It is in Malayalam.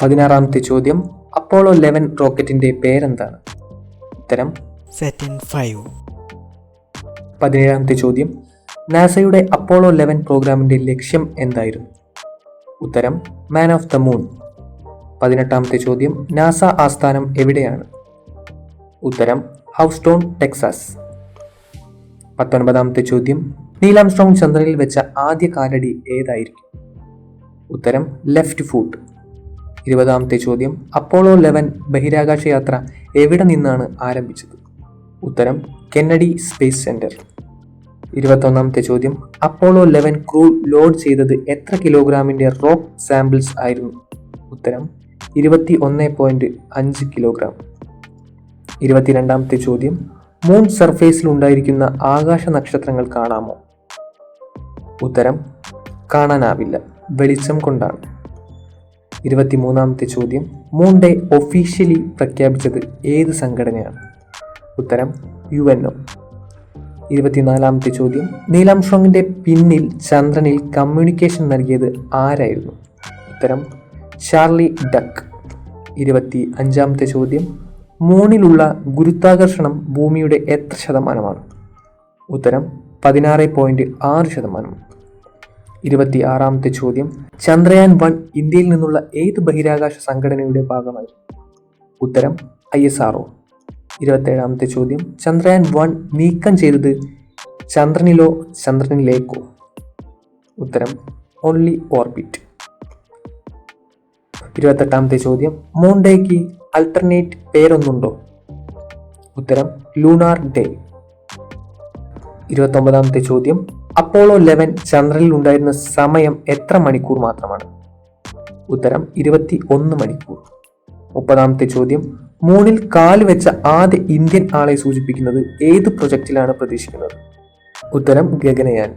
16-ാമത്തെ ചോദ്യം, അപ്പോളോ 11 റോക്കറ്റിന്റെ പേരെന്താണ്? ഉത്തരം Saturn 5. 17-ാമത്തെ ചോദ്യം, നാസയുടെ അപ്പോളോ 11 പ്രോഗ്രാമിന്റെ ലക്ഷ്യം എന്തായിരുന്നു? ഉത്തരം മാൻ ഓഫ് ദ മൂൺ. 18-ാമത്തെ ചോദ്യം, നാസ ആസ്ഥാനം എവിടെയാണ്? ഉത്തരം ഹൗസ്റ്റൺ, ടെക്സാസ്. 19-ാമത്തെ ചോദ്യം, നീൽ ആംസ്ട്രോങ് ചന്ദ്രനിൽ വെച്ച ആദ്യ കാലടി ഏതായിരിക്കും? ഉത്തരം ലെഫ്റ്റ് ഫൂട്ട്. 20-ാമത്തെ ചോദ്യം, അപ്പോളോ 11 ബഹിരാകാശ യാത്ര എവിടെ നിന്നാണ് ആരംഭിച്ചത്? ഉത്തരം കെന്നഡി സ്പേസ് സെന്റർ. 21-ാമത്തെ ചോദ്യം, അപ്പോളോ 11 ക്രൂ ലോഡ് ചെയ്തത് എത്ര കിലോഗ്രാമിന്റെ റോക്ക് സാമ്പിൾസ് ആയിരുന്നു? ഉത്തരം 21.5 കിലോഗ്രാം. 22-ാമത്തെ ചോദ്യം, മൂൺ സർഫേസിൽ ഉണ്ടായിരിക്കുന്ന ആകാശ നക്ഷത്രങ്ങൾ കാണാമോ? ഉത്തരം കാണാനാവില്ല, വെളിച്ചം കൊണ്ടാണ്. 23-ാമത്തെ ചോദ്യം, മൂൺ ഡേ ഒഫീഷ്യലി പ്രഖ്യാപിച്ചത് ഏത് സംഘടനയാണ്? ഉത്തരം UNO. 24-ാമത്തെ ചോദ്യം, നീൽ ആംസ്ട്രോങ്ങിന്റെ പിന്നിൽ ചന്ദ്രനിൽ കമ്മ്യൂണിക്കേഷൻ നൽകിയത് ആരായിരുന്നു? ഉത്തരം ചാർലി ഡക്ക്. 25-ാമത്തെ ചോദ്യം, മൂണിലുള്ള ഗുരുത്വാകർഷണം ഭൂമിയുടെ എത്ര ശതമാനമാണ്? ഉത്തരം 16.6%. 26-ാമത്തെ ചോദ്യം, ചന്ദ്രയാൻ 1 ഇന്ത്യയിൽ നിന്നുള്ള ഏത് ബഹിരാകാശ സംഘടനയുടെ ഭാഗമായിരുന്നു? ഉത്തരം ISRO. 27-ാമത്തെ ചോദ്യം, ചന്ദ്രയാൻ 1 നീക്കം ചെയ്തത് ചന്ദ്രനിലോ ചന്ദ്രനിലേക്കോ? ഉത്തരം ഓൺലി ഓർബിറ്റ്. 28-ാമത്തെ ചോദ്യം, മൂൺ ഡേക്ക് അൾട്ടർനേറ്റ് പേരൊന്നുണ്ടോ? ഉത്തരം ലൂണാർ ഡേ. 29-ാമത്തെ ചോദ്യം, അപ്പോളോ 11 ചന്ദ്രനിൽ ഉണ്ടായിരുന്ന സമയം എത്ര മണിക്കൂർ മാത്രമാണ്? ഉത്തരം 21 മണിക്കൂർ. 30-ാമത്തെ ചോദ്യം, മൂണിൽ കാല് വെച്ച ആദ്യ ഇന്ത്യൻ ആളെ സൂചിപ്പിക്കുന്നത് ഏത് പ്രൊജക്റ്റിലാണ് പ്രതീക്ഷിക്കുന്നത്? ഉത്തരം ഗഗനയാൻ.